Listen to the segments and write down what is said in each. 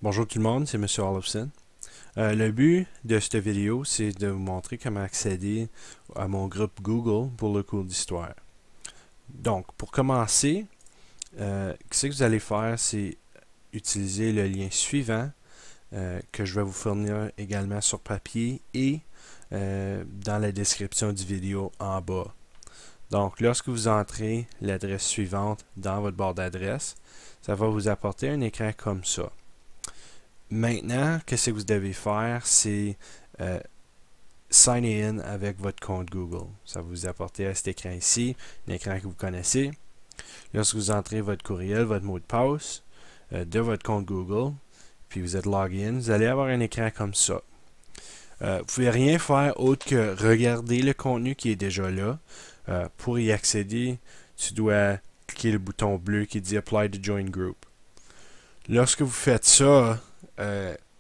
Bonjour tout le monde, c'est Monsieur Olofsson. Le but de cette vidéo, c'est de vous montrer comment accéder à mon groupe Google pour le cours d'histoire. Donc, pour commencer, ce que vous allez faire, c'est utiliser le lien suivant que je vais vous fournir également sur papier et dans la description du vidéo en bas. Donc, lorsque vous entrez l'adresse suivante dans votre barre d'adresse, ça va vous apporter un écran comme ça. Maintenant, qu'est-ce que vous devez faire, c'est sign in avec votre compte Google. Ça va vous apporter à cet écran ici, un écran que vous connaissez. Lorsque vous entrez votre courriel, votre mot de passe de votre compte Google, puis vous êtes login, vous allez avoir un écran comme ça. Vous ne pouvez rien faire autre que regarder le contenu qui est déjà là. Pour y accéder, tu dois cliquer le bouton bleu qui dit Apply to Join Group. Lorsque vous faites ça,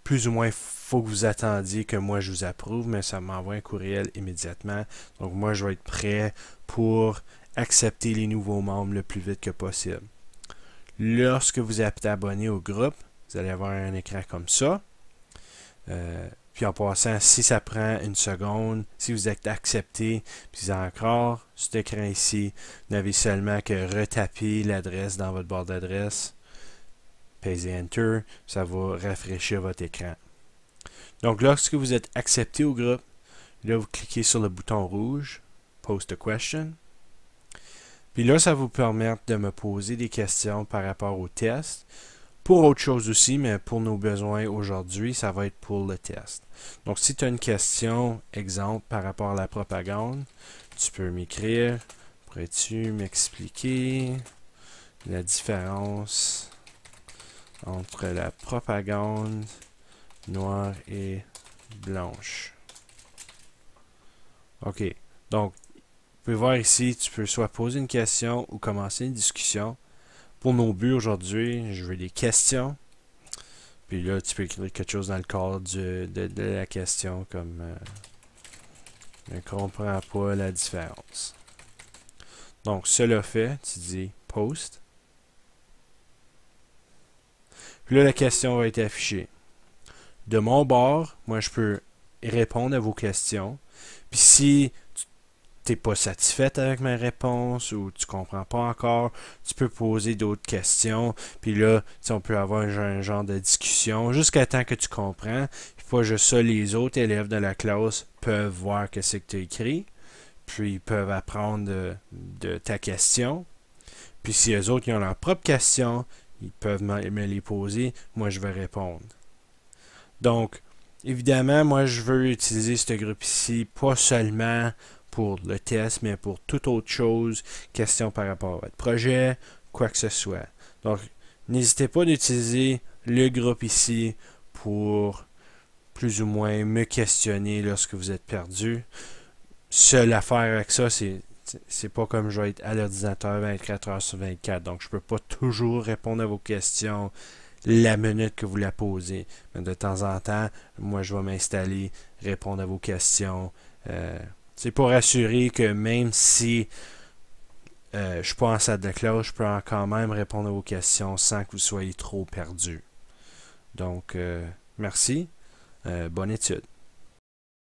plus ou moins, il faut que vous attendiez que moi je vous approuve, mais ça m'envoie un courriel immédiatement. Donc moi, je vais être prêt pour accepter les nouveaux membres le plus vite que possible. Lorsque vous êtes abonné au groupe, vous allez avoir un écran comme ça. Puis en passant, si ça prend une seconde, si vous êtes accepté, puis encore, cet écran ici, vous n'avez seulement que retaper l'adresse dans votre barre d'adresse. Pesez Enter, ça va rafraîchir votre écran. Donc, lorsque vous êtes accepté au groupe, là, vous cliquez sur le bouton rouge, Post a question. Puis là, ça vous permet de me poser des questions par rapport au test. Pour autre chose aussi, mais pour nos besoins aujourd'hui, ça va être pour le test. Donc, si tu as une question, exemple, par rapport à la propagande, tu peux m'écrire. Pourrais-tu m'expliquer la différence entre la propagande noire et blanche? OK. Donc, vous pouvez voir ici, tu peux soit poser une question ou commencer une discussion. Pour nos buts aujourd'hui, je veux des questions. Puis là, tu peux écrire quelque chose dans le cadre de la question comme je ne comprends pas la différence. Donc, cela fait, tu dis post. Puis là, la question va être affichée. De mon bord, moi, je peux répondre à vos questions. Puis si tu n'es pas satisfaite avec ma réponse ou tu comprends pas encore, tu peux poser d'autres questions. Puis là, on peut avoir un genre de discussion jusqu'à temps que tu comprends. Puis pas juste ça, les autres élèves de la classe peuvent voir ce que tu as écrit. Puis ils peuvent apprendre de ta question. Puis si eux autres ils ont leurs propres questions, ils peuvent me les poser. Moi, je vais répondre. Donc, évidemment, moi, je veux utiliser ce groupe ici, pas seulement pour le test, mais pour toute autre chose, question par rapport à votre projet, quoi que ce soit. Donc, n'hésitez pas d'utiliser le groupe ici pour plus ou moins me questionner lorsque vous êtes perdu. Seule affaire avec ça, c'est pas comme je vais être à l'ordinateur 24 heures sur 24. Donc, je peux pas toujours répondre à vos questions la minute que vous la posez. Mais de temps en temps, moi, je vais m'installer, répondre à vos questions. C'est pour assurer que même si je suis pas en salle de classe, je peux quand même répondre à vos questions sans que vous soyez trop perdu. Donc, merci. Bonne étude.